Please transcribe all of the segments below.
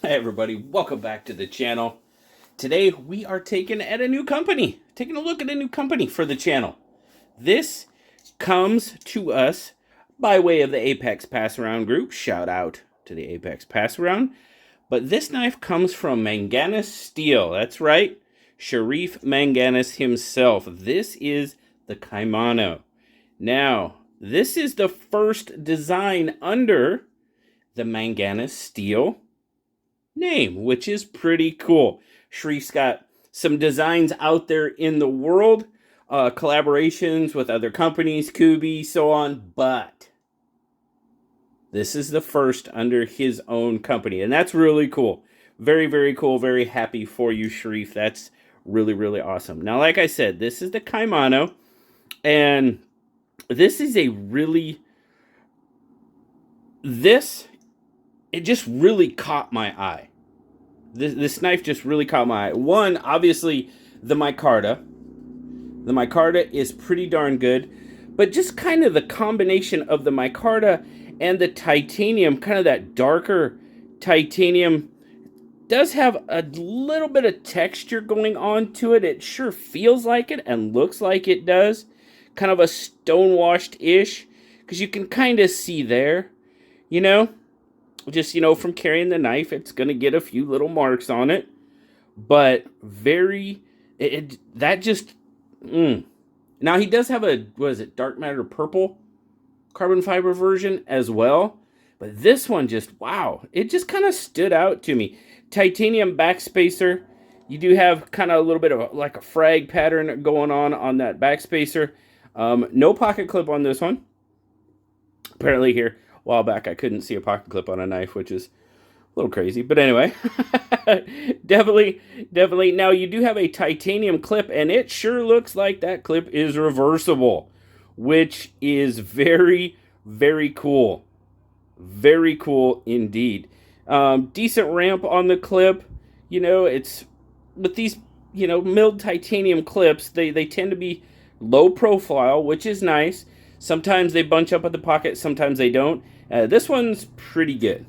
Hey everybody, welcome back to the channel. Today we are taking a look at a new company for the channel. This comes to us by way of the Apex Pass Around group. Shout out to the Apex Pass Around. But this knife comes from Manganas Steel. That's right, Sharif Manganas himself. This is the Caimano. Now, this is the first design under the Manganas Steel name, which is pretty cool. Sharif's got some designs out there in the world, collaborations with other companies, Kubi, so on, but this is the first under his own company, and that's really cool. Very, very cool. Very happy for you, Sharif. That's really, really awesome. Now, like I said, this is the Caimano, and this is a really, it just really caught my eye. This knife just really caught my eye. One, obviously, the micarta. The micarta is pretty darn good, but just kind of the combination of the micarta and the titanium, kind of that darker titanium, does have a little bit of texture going on to it. It sure feels like it and looks like it does. Kind of a stonewashed-ish, because you can kind of see there, you know? Just, from carrying the knife, it's going to get a few little marks on it. But that just, Now, he does have a, what is it, dark matter purple carbon fiber version as well. But this one just, wow, it just kind of stood out to me. Titanium backspacer. You do have kind of a little bit of like a frag pattern going on that backspacer. No pocket clip on this one. Apparently here, a while back, I couldn't see a pocket clip on a knife, which is a little crazy. But anyway, definitely. Now, you do have a titanium clip, and it sure looks like that clip is reversible, which is very, very cool. Very cool indeed. Decent ramp on the clip. It's with these, milled titanium clips, they tend to be low profile, which is nice. Sometimes they bunch up at the pocket, sometimes they don't. This one's pretty good.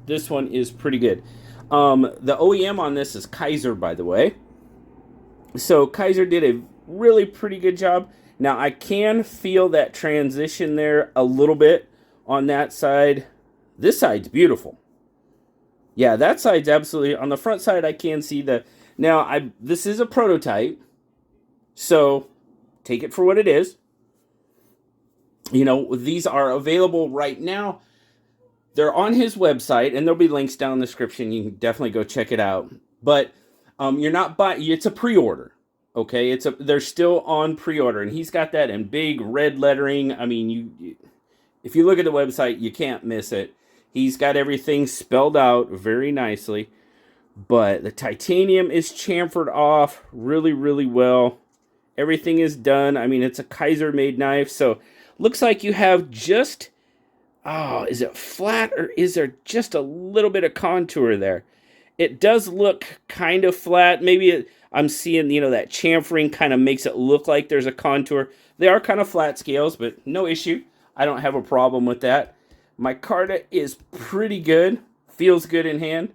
This one is pretty good. The OEM on this is Kaiser, by the way. So Kaiser did a really pretty good job. Now, I can feel that transition there a little bit on that side. This side's beautiful. Yeah, that side's absolutely, on the front side I can see the, now this is a prototype, so take it for what it is. These are available right now. They're on his website, and there'll be links down in the description. You can definitely go check it out. But you're not buying, it's a pre-order. Okay, they're still on pre-order, and he's got that in big red lettering. I mean, if you look at the website, you can't miss it. He's got everything spelled out very nicely. But the titanium is chamfered off really, really well. Everything is done. I mean, it's a Kaiser-made knife, so looks like you have just, is it flat, or is there just a little bit of contour there? It does look kind of flat. Maybe I'm seeing, that chamfering kind of makes it look like there's a contour. They are kind of flat scales, but no issue. I don't have a problem with that. Micarta is pretty good. Feels good in hand.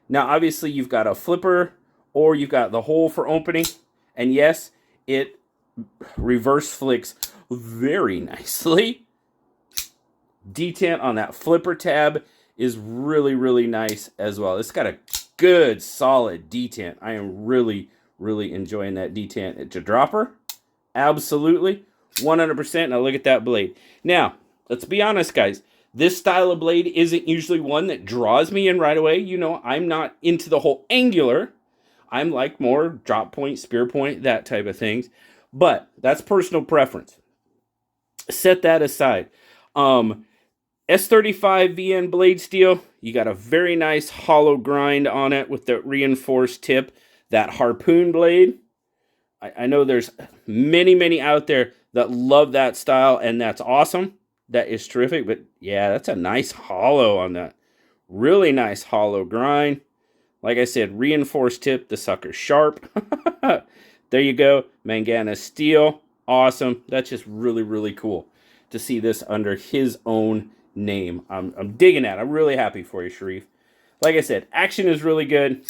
Now, obviously, you've got a flipper, or you've got the hole for opening. And yes, it reverse flicks very nicely. Detent on that flipper tab is really, really nice as well. It's got a good, solid detent. I am really, really enjoying that detent. It's a dropper. Absolutely. 100%. Now, look at that blade. Now, let's be honest, guys. This style of blade isn't usually one that draws me in right away. I'm not into the whole angular. I'm like more drop point, spear point, that type of things. But that's personal preference. Set that aside. S35 VN blade steel. You got a very nice hollow grind on it with the reinforced tip. That harpoon blade. I know there's many, many out there that love that style, and that's awesome. That is terrific, but yeah, that's a nice hollow on that. Really nice hollow grind. Like I said, reinforced tip, the sucker's sharp. There you go, Manganas steel. Awesome. That's just really, really cool to see this under his own name. I'm digging that. I'm really happy for you, Sharif. like I said, action is really good.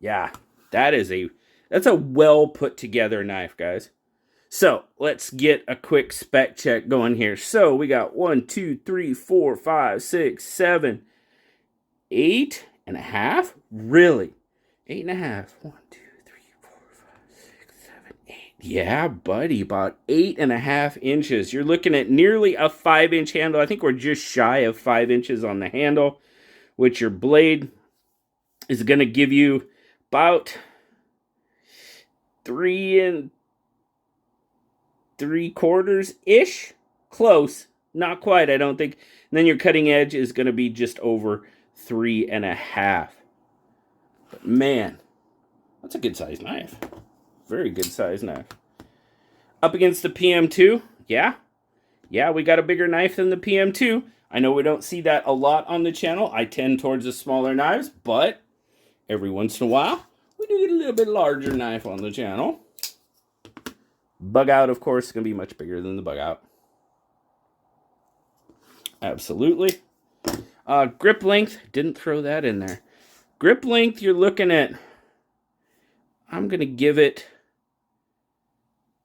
Yeah, that's a well put together knife, guys. So let's get a quick spec check going here. So we got 1, 2, 3, 4, 5, 6, 7, 8.5. Really? 8.5. 1, 2, 3, 4, 5, 6, 7, 8. Yeah, buddy, about 8.5 inches. You're looking at nearly a 5-inch handle. I think we're just shy of 5 inches on the handle, which your blade is going to give you about 3 3/4 ish. Close. Not quite, I don't think. And then your cutting edge is going to be just over 3.5. But man, that's a good size knife. Very good size knife. Up against the PM2, yeah, we got a bigger knife than the PM2. I know we don't see that a lot on the channel. I tend towards the smaller knives, but every once in a while, we do get a little bit larger knife on the channel. Bug out, of course, is going to be much bigger than the bug out. Absolutely. Grip length, didn't throw that in there. Grip length, you're looking at, I'm going to give it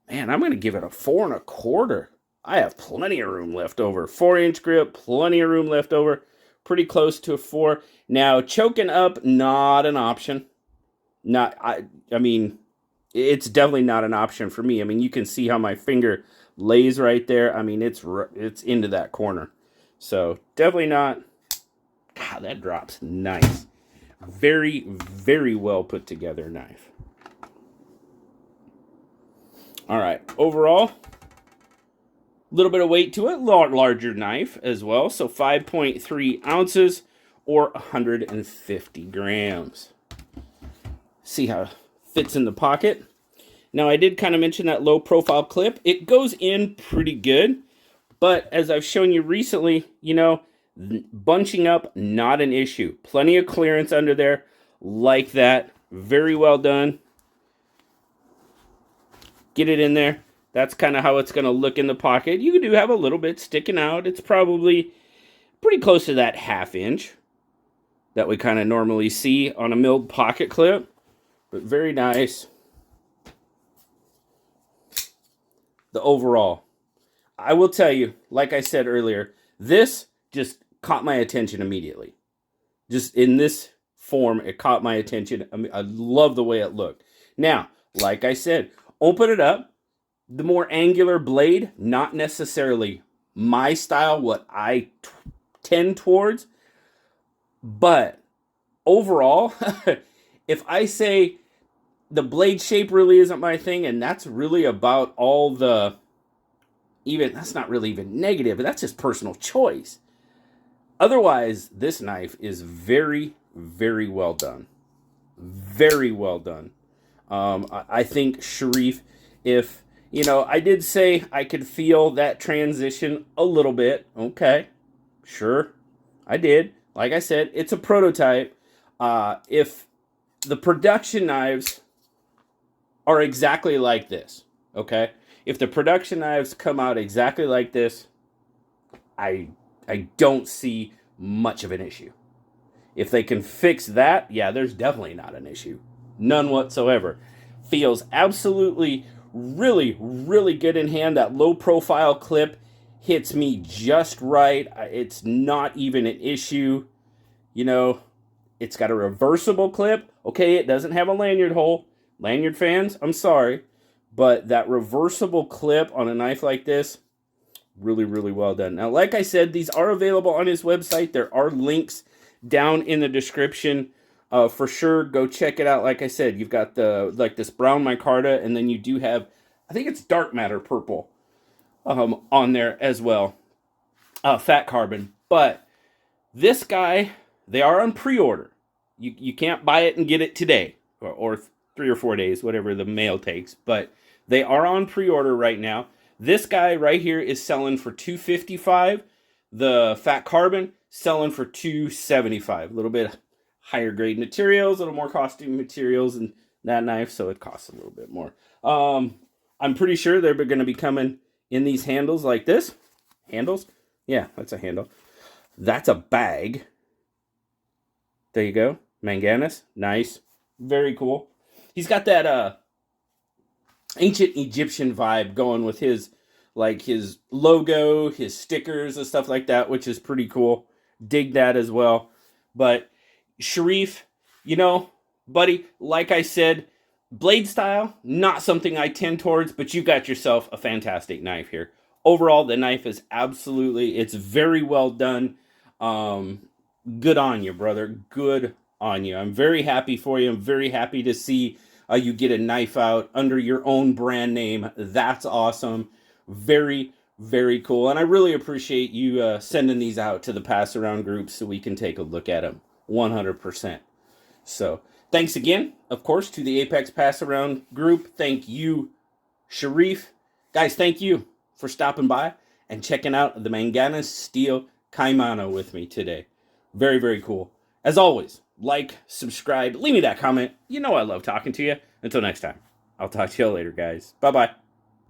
a 4.25. I have plenty of room left over. 4-inch grip, plenty of room left over. Pretty close to a 4. Now, choking up, not an option. I mean, it's definitely not an option for me. I mean, you can see how my finger lays right there. I mean, it's into that corner. So, definitely not. God, that drops nice. Very, very well put together knife. All right, overall, a little bit of weight to it, larger knife as well. So 5.3 ounces or 150 grams. See how it fits in the pocket. Now, I did kind of mention that low profile clip. It goes in pretty good, but as I've shown you recently, you know, bunching up, not an issue. Plenty of clearance under there like that. Very well done. Get it in there. That's kind of how it's going to look in the pocket. You do have a little bit sticking out. It's probably pretty close to that 1/2 inch that we kind of normally see on a milled pocket clip. But very nice. The overall, I will tell you, like I said earlier, this just caught my attention immediately. Just in this form, it caught my attention. I love the way it looked. Now, like I said, open it up. The more angular blade, not necessarily my style, what I tend towards. But overall, if I say the blade shape really isn't my thing, and that's really about all the, that's not really even negative, but that's just personal choice. Otherwise, this knife is very, very well done. Very well done. I think Sharif, if, you know, I did say I could feel that transition a little bit. Okay, sure, I did. Like I said, it's a prototype. If the production knives are exactly like this, okay? If the production knives come out exactly like this, I don't see much of an issue. If they can fix that, yeah, there's definitely not an issue. None whatsoever. Feels absolutely, really, really good in hand. That low profile clip hits me just right. It's not even an issue. You know, it's got a reversible clip. Okay, it doesn't have a lanyard hole. Lanyard fans, I'm sorry. But that reversible clip on a knife like this, really, really well done. Now, like I said, these are available on his website. There are links down in the description. For sure, go check it out. Like I said, you've got this brown micarta, and then you do have, I think it's dark matter purple on there as well. Fat carbon. But this guy, they are on pre-order. You can't buy it and get it today, or 3 or 4 days, whatever the mail takes. But they are on pre-order right now. This guy right here is selling for $255. The fat carbon selling for $275. A little bit higher grade materials, a little more costly materials in that knife, so it costs a little bit more. I'm pretty sure they're going to be coming in these handles like this. Handles? Yeah, that's a handle. That's a bag. There you go. Manganas. Nice. Very cool. He's got that ancient Egyptian vibe going with his logo, his stickers and stuff like that, which is pretty cool. Dig that as well. But Sharif, you know, buddy, like I said, blade style, not something I tend towards, but you got yourself a fantastic knife here. Overall, the knife is it's very well done. Good on you, brother. Good on you. I'm very happy for you. I'm very happy to see you get a knife out under your own brand name. That's awesome. Very, very cool. And I really appreciate you sending these out to the pass around group so we can take a look at them 100%. So thanks again, of course, to the Apex Pass Around group. Thank you, Sharif. Guys, thank you for stopping by and checking out the Manganas Steel Caimano with me today. Very, very cool. As always, like, subscribe, leave me that comment. You know I love talking to you. Until next time, I'll talk to you later, guys. Bye-bye.